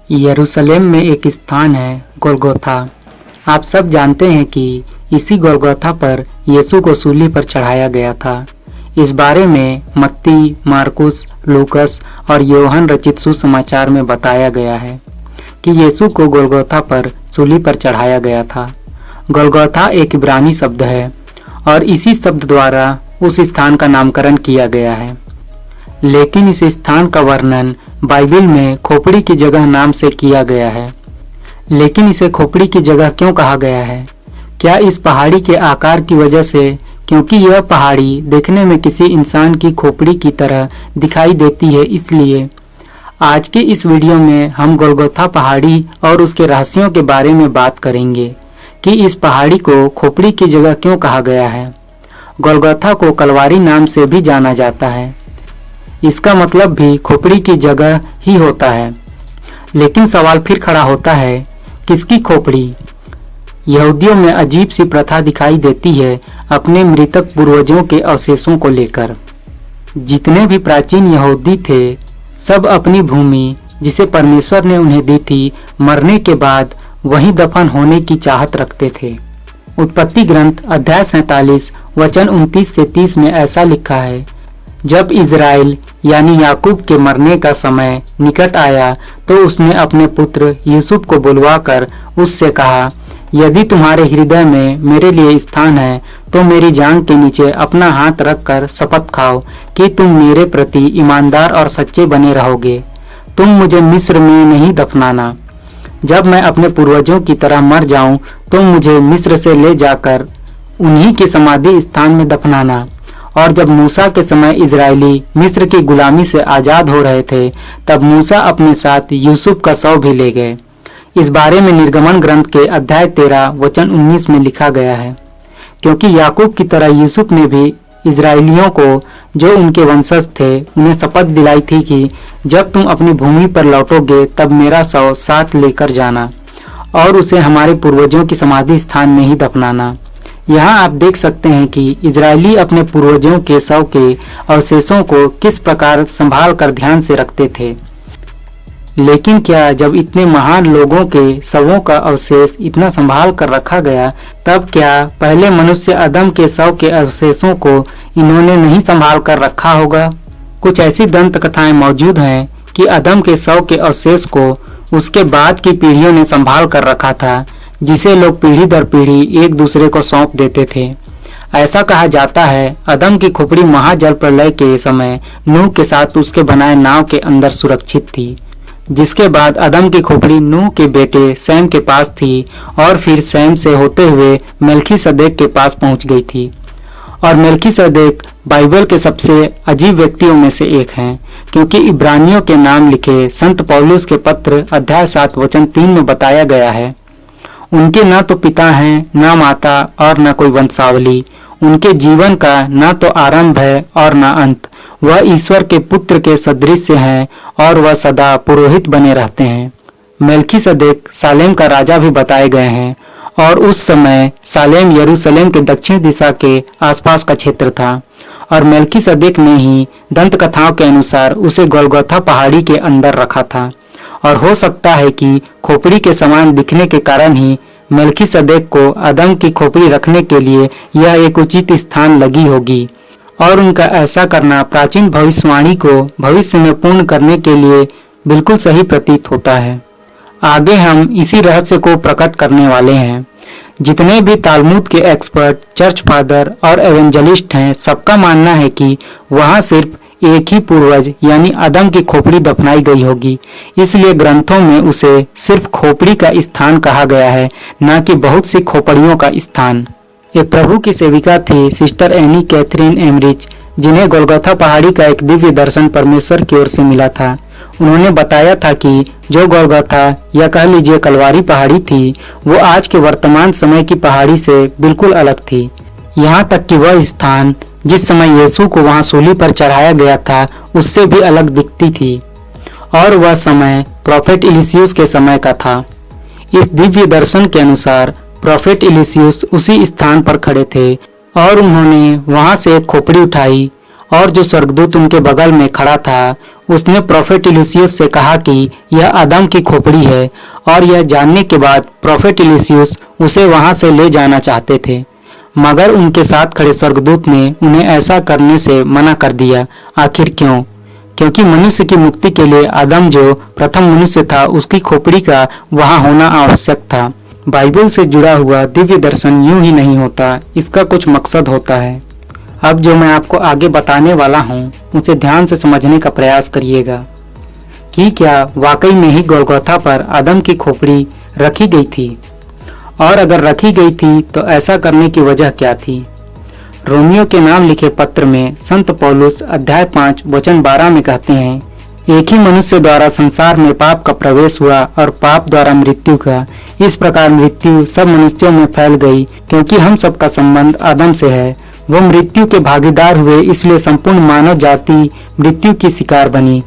यरूशलेम में एक स्थान है गोलगोथा। आप सब जानते हैं कि इसी गोलगोथा पर यीशु को सूली पर चढ़ाया गया था। इस बारे में मत्ती, मार्कुस, लूकस और योहन रचित सुसमाचार में बताया गया है कि यीशु को गोलगोथा पर सूली पर चढ़ाया गया था। गोलगोथा एक इब्रानी शब्द है और इसी शब्द द्वारा उस स्थान का नामकरण किया गया है। लेकिन इस स्थान का वर्णन बाइबल में खोपड़ी की जगह नाम से किया गया है। लेकिन इसे खोपड़ी की जगह क्यों कहा गया है? क्या इस पहाड़ी के आकार की वजह से? क्योंकि यह पहाड़ी देखने में किसी इंसान की खोपड़ी की तरह दिखाई देती है, इसलिए आज के इस वीडियो में हम गोलगोथा पहाड़ी और उसके रहस्यों के बारे में बात करेंगे कि इस पहाड़ी को खोपड़ी की जगह क्यों कहा गया है। गोलगोथा को कलवारी नाम से भी जाना जाता है। इसका मतलब भी खोपड़ी की जगह ही होता है। लेकिन सवाल फिर खड़ा होता है, किसकी खोपड़ी? यहूदियों में अजीब सी प्रथा दिखाई देती है अपने मृतक पूर्वजों के अवशेषों को लेकर। जितने भी प्राचीन यहूदी थे सब अपनी भूमि जिसे परमेश्वर ने उन्हें दी थी, मरने के बाद वहीं दफन होने की चाहत रखते थे। उत्पत्ति ग्रंथ अध्याय 47 वचन 29 से 30 में ऐसा लिखा है, जब इज़राइल यानी याकूब के मरने का समय निकट आया तो उसने अपने पुत्र यूसुफ को बुलवाकर उससे कहा, यदि तुम्हारे हृदय में मेरे लिए स्थान है तो मेरी जांघ के नीचे अपना हाथ रखकर शपथ खाओ कि तुम मेरे प्रति ईमानदार और सच्चे बने रहोगे। तुम मुझे मिस्र में नहीं दफनाना। जब मैं अपने पूर्वजों की तरह मर जाऊं तो मुझे मिस्र से ले जाकर उन्हीं के समाधि स्थान में दफनाना। और जब मूसा के समय इजरायली मिस्र की गुलामी से आज़ाद हो रहे थे, तब मूसा अपने साथ यूसुफ का शव भी ले गए। इस बारे में निर्गमन ग्रंथ के अध्याय 13 वचन 19 में लिखा गया है, क्योंकि याकूब की तरह यूसुफ ने भी इजरायलियों को, जो उनके वंशज थे, उन्हें शपथ दिलाई थी कि जब तुम अपनी भूमि पर लौटोगे तब मेरा शव साथ लेकर जाना और उसे हमारे पूर्वजों की समाधि स्थान में ही दफनाना। यहाँ आप देख सकते हैं कि इजरायली अपने पूर्वजों के शव के अवशेषों को किस प्रकार संभाल कर ध्यान से रखते थे। लेकिन क्या जब इतने महान लोगों के शवों का अवशेष इतना संभाल कर रखा गया, तब क्या पहले मनुष्य आदम के शव के अवशेषों को इन्होंने नहीं संभाल कर रखा होगा? कुछ ऐसी दंत कथाएं मौजूद हैं कि आदम के शव के अवशेष को उसके बाद की पीढ़ियों ने संभाल कर रखा था, जिसे लोग पीढ़ी दर पीढ़ी एक दूसरे को सौंप देते थे। ऐसा कहा जाता है आदम की खोपड़ी महाजल प्रलय के समय नूह के साथ उसके बनाए नाव के अंदर सुरक्षित थी, जिसके बाद आदम की खोपड़ी नूह के बेटे सैम के पास थी और फिर सैम से होते हुए मेल्खीसदेक के पास पहुंच गई थी। और मेल्खीसदेक बाइबल के सबसे अजीब व्यक्तियों में से एक हैं, क्योंकि इब्रानियों के नाम लिखे संत पौलुस के पत्र अध्याय 7 वचन 3 में बताया गया है, उनके न तो पिता हैं, न माता और न कोई वंशावली। उनके जीवन का न तो आरंभ है और न अंत। वह ईश्वर के पुत्र के सदृश हैं और वह सदा पुरोहित बने रहते हैं। मेल्खीसदेक सालेम का राजा भी बताए गए हैं और उस समय सालेम यरूशलेम के दक्षिण दिशा के आसपास का क्षेत्र था। और मेल्खीसदेक ने ही दंत कथाओं के अनुसार उसे गोलगोथा पहाड़ी के अंदर रखा था। और हो सकता है कि खोपड़ी के समान दिखने के कारण ही मेल्खीसदेक को आदम की खोपड़ी रखने के लिए यह एक उचित स्थान लगी होगी। और उनका ऐसा करना प्राचीन भविष्यवाणी को भविष्य में पूर्ण करने के लिए बिल्कुल सही प्रतीत होता है। आगे हम इसी रहस्य को प्रकट करने वाले हैं। जितने भी तालमुद के एक्सपर्ट, चर्च फादर और एवेंजलिस्ट हैं, सबका मानना है कि वहाँ सिर्फ एक ही पूर्वज यानी आदम की खोपड़ी दफनाई गई होगी। इसलिए ग्रंथों में उसे सिर्फ खोपड़ी का स्थान कहा गया है, न कि बहुत सी खोपड़ियों का स्थान। एक प्रभु की सेविका थी सिस्टर एनी कैथरीन एमरिच, जिन्हें गोलगोथा पहाड़ी का एक दिव्य दर्शन परमेश्वर की ओर से मिला था। उन्होंने बताया था कि जो गोलगोथा या कह लीजिए कलवारी पहाड़ी थी, वो आज के वर्तमान समय की पहाड़ी से बिल्कुल अलग थी। यहाँ तक कि वह स्थान जिस समय यीशु को वहां सूली पर चढ़ाया गया था, उससे भी अलग दिखती थी। और वह समय प्रोफेट इलिसियुस के समय का था। इस दिव्य दर्शन के अनुसार प्रोफेट इलिसियुस उसी स्थान पर खड़े थे और उन्होंने वहां से एक खोपड़ी उठाई और जो स्वर्गदूत उनके बगल में खड़ा था उसने प्रोफेट इल्यूसियस से कहा कि यह आदम की खोपड़ी है और यह जानने के बाद प्रोफेट इल्यूसियस उसे वहां से ले जाना चाहते थे, मगर उनके साथ खड़े स्वर्गदूत ने उन्हें ऐसा करने से मना कर दिया। आखिर क्यों? क्योंकि मनुष्य की मुक्ति के लिए आदम जो प्रथम मनुष्य था उसकी खोपड़ी का वहां होना आवश्यक था। बाइबल से जुड़ा हुआ दिव्य दर्शन यूं ही नहीं होता, इसका कुछ मकसद होता है। अब जो मैं आपको आगे बताने वाला हूँ उसे ध्यान से समझने का प्रयास करिएगा कि क्या वाकई में ही गोलगोथा पर आदम की खोपड़ी रखी गई थी, और अगर रखी गई थी तो ऐसा करने की वजह क्या थी। रोमियो के नाम लिखे पत्र में संत पौलुस अध्याय 5 वचन 12 में कहते हैं, एक ही मनुष्य द्वारा संसार में पाप का प्रवेश हुआ और पाप द्वारा मृत्यु का। इस प्रकार मृत्यु सब मनुष्यों में फैल गई क्योंकि हम सबका संबंध आदम से है। वो मृत्यु के भागीदार हुए, इसलिए संपूर्ण मानव जाति मृत्यु की शिकार बनी।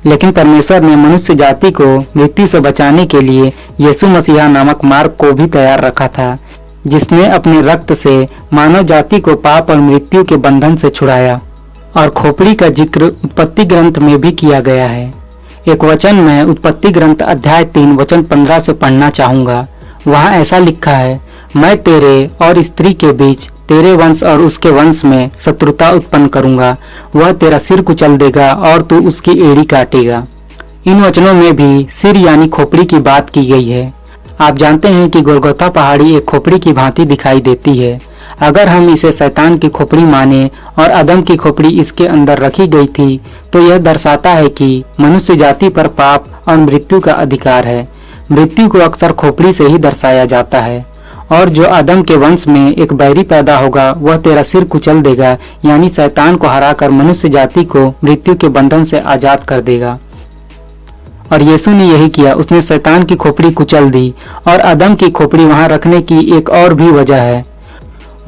लेकिन परमेश्वर ने मनुष्य जाति को मृत्यु से बचाने के लिए यीशु मसीहा नामक मार्ग को भी तैयार रखा था, जिसने अपने रक्त से मानव जाति को पाप और मृत्यु के बंधन से छुड़ाया। और खोपड़ी का जिक्र उत्पत्ति ग्रंथ में भी किया गया है। एक वचन मैं उत्पत्ति ग्रंथ अध्याय 3 वचन 15 से पढ़ना चाहूंगा। वहाँ ऐसा लिखा है, मैं तेरे और स्त्री के बीच, तेरे वंश और उसके वंश में शत्रुता उत्पन्न करूंगा। वह तेरा सिर कुचल देगा और तू उसकी एड़ी काटेगा। इन वचनों में भी सिर यानी खोपड़ी की बात की गई है। आप जानते हैं कि गोलगोथा पहाड़ी एक खोपड़ी की भांति दिखाई देती है। अगर हम इसे शैतान की खोपड़ी माने और आदम की खोपड़ी इसके अंदर रखी गई थी, तो यह दर्शाता है कि मनुष्य जाति पर पाप और मृत्यु का अधिकार है। मृत्यु को अक्सर खोपड़ी से ही दर्शाया जाता है। और जो आदम के वंश में एक बैरी पैदा होगा वह तेरा सिर कुचल देगा, यानी शैतान को हराकर मनुष्य जाति को मृत्यु के बंधन से आजाद कर देगा। और यीशु ने यही किया, उसने शैतान की खोपड़ी कुचल दी। और आदम की खोपड़ी वहां रखने की एक और भी वजह है।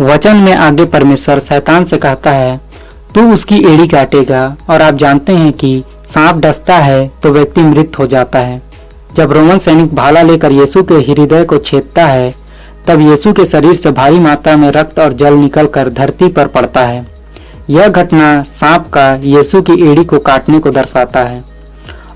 वचन में आगे परमेश्वर शैतान से कहता है, तू उसकी एड़ी काटेगा। और आप जानते हैं कि सांप डसता है तो व्यक्ति मृत हो जाता है। जब रोमन सैनिक भाला लेकर यीशु के हृदय को छेदता है, तब यीशु के शरीर से भारी मात्रा में रक्त और जल निकलकर धरती पर पड़ता है। यह घटना सांप का यीशु की एड़ी को काटने को दर्शाता है।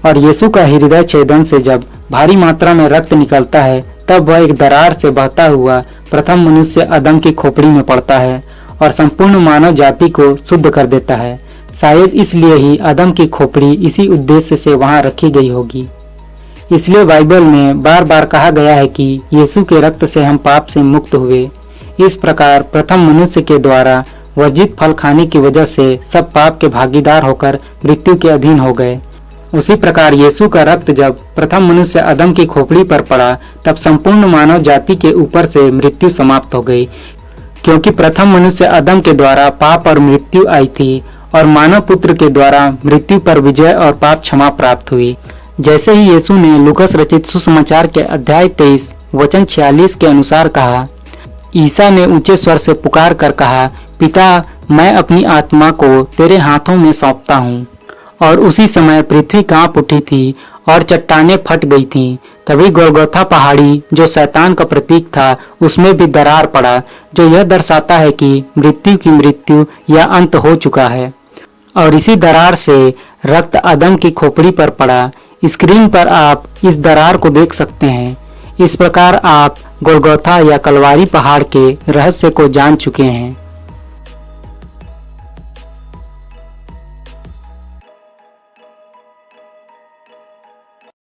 और यीशु का हृदय छेदन से जब भारी मात्रा में रक्त निकलता है, तब वह एक दरार से बहता हुआ प्रथम मनुष्य आदम की खोपड़ी में पड़ता है और संपूर्ण मानव जाति को शुद्ध कर देता है। शायद इसलिए ही आदम की खोपड़ी इसी उद्देश्य से वहां रखी गई होगी। इसलिए बाइबल में बार बार कहा गया है कि यीशु के रक्त से हम पाप से मुक्त हुए। इस प्रकार प्रथम मनुष्य के द्वारा वर्जित फल खाने की वजह से सब पाप के भागीदार होकर मृत्यु के अधीन हो गए। उसी प्रकार यीशु का रक्त जब प्रथम मनुष्य आदम की खोपड़ी पर पड़ा, तब संपूर्ण मानव जाति के ऊपर से मृत्यु समाप्त हो गई, क्योंकि प्रथम मनुष्य आदम के द्वारा पाप और मृत्यु आई थी और मानव पुत्र के द्वारा मृत्यु पर विजय और पाप क्षमा प्राप्त हुई। जैसे ही यीशु ने लूकस रचित सुसमाचार के अध्याय 23 वचन 46 के अनुसार कहा, ईसा ने ऊंचे स्वर से पुकार कर कहा, पिता, मैं अपनी आत्मा को तेरे हाथों में सौंपता हूँ। और उसी समय पृथ्वी कांप उठी थी और चट्टानें फट गई थीं। तभी गोलगोथा पहाड़ी जो शैतान का प्रतीक था, उसमें भी दरार पड़ा, जो यह दर्शाता है कि मृत्यु की मृत्यु या अंत हो चुका है। और इसी दरार से रक्त आदम की खोपड़ी पर पड़ा। स्क्रीन पर आप इस दरार को देख सकते हैं। इस प्रकार आप गोलगोथा या कलवारी पहाड़ के रहस्य को जान चुके हैं।